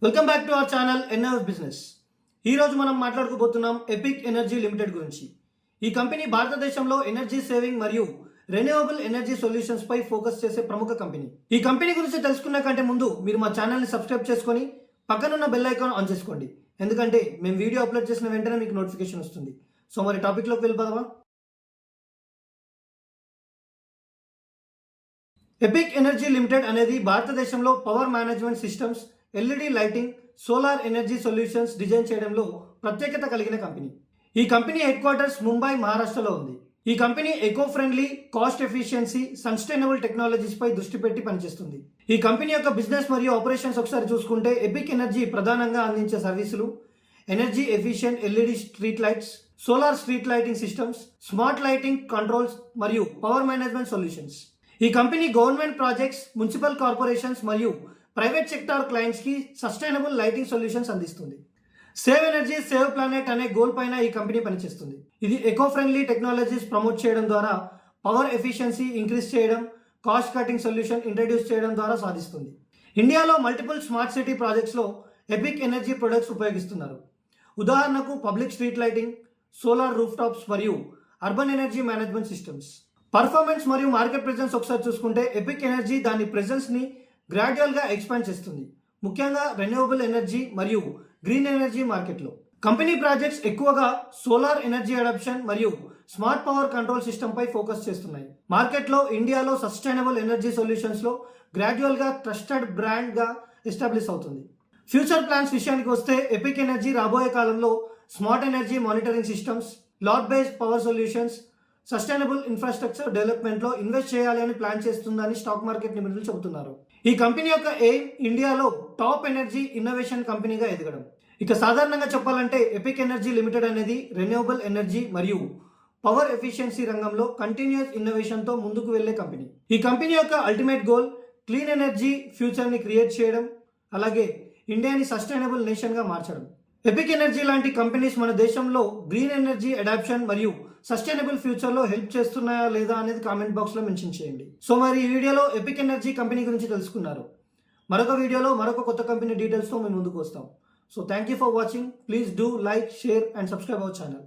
Welcome back to our channel NF business. ఈరోజు మనం మాట్లాడుకోబోతున్నాం epic energy limited గురించి. ఈ కంపెనీ భారతదేశంలో ఎనర్జీ సేవింగ్ మరియు రెన్యూవబుల్ ఎనర్జీ సొల్యూషన్స్ పై ఫోకస్ చేసే ప్రముఖ కంపెనీ. ఈ కంపెనీ గురించి తెలుసుకున్న కంటే ముందు మీరు మా ఛానల్ని సబ్స్క్రైబ్ చేసుకొని పక్కనున్న బెల్ ఐకాన్ ఆన్ చేసుకోండి, ఎందుకంటే మేము వీడియో అప్లోడ్ చేసిన వెంటనే మీకు నోటిఫికేషన్ వస్తుంది. సో మరి టాపిక్లోకి వెళ్ళిపోదామా? ఎపిక్ ఎనర్జీ లిమిటెడ్ అనేది భారతదేశంలో power management systems, LED lighting, solar energy solutions design చేయడంలో ప్రత్యేకత కలిగిన కంపెనీ. ఈ కంపెనీ హెడ్ క్వార్టర్స్ ముంబై, మహారాష్ట్రలో ఉంది. ఈ company eco friendly, cost efficiency, sustainable technologies పై దృష్టి పెట్టి పనిచేస్తుంది. ఈ కంపెనీ యొక్క బిజినెస్ మరియు ఆపరేషన్స్ ఒకసారి చూసుకుంటే, ఎపిక్ ఎనర్జీ ప్రధానంగా అందించే సర్వీసులు energy efficient LED street lights, solar street lighting systems, smart lighting controls మరియు పవర్ మేనేజ్మెంట్ సొల్యూషన్స్. ఈ company government projects, municipal corporations మరియు ప్రైవేట్ సెక్టార్ క్లయింట్స్ కి సస్టైనబుల్ లైటింగ్ సొల్యూషన్స్ అందిస్తుంది. సేవ్ ఎనర్జీ సేవ్ ప్లానెట్ అనే goal పైన ఈ company పనిచేస్తుంది. ఇది ఎకో ఫ్రెండ్లీ టెక్నాలజీస్ ప్రమోట్ చేయడం ద్వారా పవర్ ఎఫిషియన్సీ ఇంక్రీజ్ చేయడం, కాస్ట్ కటింగ్ సొల్యూషన్ ఇంట్రడ్యూస్ చేయడం ద్వారా సాధిస్తుంది. ఇండియాలో మల్టిపుల్ స్మార్ట్ సిటీ ప్రాజెక్ట్స్ లో ఎపిక్ ఎనర్జీ ప్రొడక్ట్స్ ఉపయోగిస్తున్నారు. ఉదాహరణకు public street lighting, solar roof tops మరియు urban energy management systems. Performance మరియు మార్కెట్ ప్రెజెన్స్ ఒకసారి చూసుకుంటే, ఎపిక్ ఎనర్జీ దాని ప్రెజెన్స్ ని గ్రాడ్యువల్ గా ఎక్స్పాండ్ చేస్తుంది, ముఖ్యంగా రెన్యూవబుల్ ఎనర్జీ మరియు గ్రీన్ ఎనర్జీ మార్కెట్లో. కంపెనీ ప్రాజెక్ట్స్ ఎక్కువగా సోలార్ ఎనర్జీ అడాప్షన్ మరియు స్మార్ట్ పవర్ కంట్రోల్ సిస్టమ్ పై ఫోకస్ చేస్తున్నాయి. మార్కెట్లో ఇండియాలో సస్టైనబుల్ ఎనర్జీ సొల్యూషన్స్ లో గ్రాడ్యువల్ గా ట్రస్టెడ్ బ్రాండ్ గా ఎస్టాబ్లిష్ అవుతుంది. ఫ్యూచర్ ప్లాన్స్ విషయానికి వస్తే, ఎపిక్ ఎనర్జీ రాబోయే కాలంలో smart energy monitoring systems, load based power solutions, sustainable infrastructure development లో ఇన్వెస్ట్ చేయాలి అని ప్లాన్ చేస్తుందని స్టాక్ మార్కెట్ నిపుణులు చెబుతున్నారు. ఈ కంపెనీ యొక్క ఎయిమ్ ఇండియాలో టాప్ ఎనర్జీ ఇన్నోవేషన్ కంపెనీగా ఎదగడం. ఇక సాధారణంగా చెప్పాలంటే, ఎపిక్ ఎనర్జీ లిమిటెడ్ అనేది రెన్యూవబుల్ ఎనర్జీ మరియు పవర్ ఎఫిషియన్సీ రంగంలో కంటిన్యూస్ ఇన్నోవేషన్ తో ముందుకు వెళ్లే కంపెనీ. ఈ కంపెనీ యొక్క ultimate goal clean energy future ని క్రియేట్ చేయడం, అలాగే ఇండియాని సస్టైనబుల్ నేషన్ గా మార్చడం. ఎపిక్ ఎనర్జీ లాంటి కంపెనీస్ మన దేశంలో గ్రీన్ ఎనర్జీ అడాప్షన్ మరియు సస్టైనబుల్ ఫ్యూచర్ లో హెల్ప్ చేస్తున్నాయా లేదా అనేది కామెంట్ బాక్స్ లో మెన్షన్ చేయండి. సో మరి ఈ వీడియోలో ఎపిక్ ఎనర్జీ కంపెనీ గురించి తెలుసుకున్నారు. మరొక వీడియోలో మరొక కొత్త కంపెనీ డీటెయిల్స్ తో మేము ముందుకు వస్తాం. So thank you for watching. Please do like, share and subscribe our channel.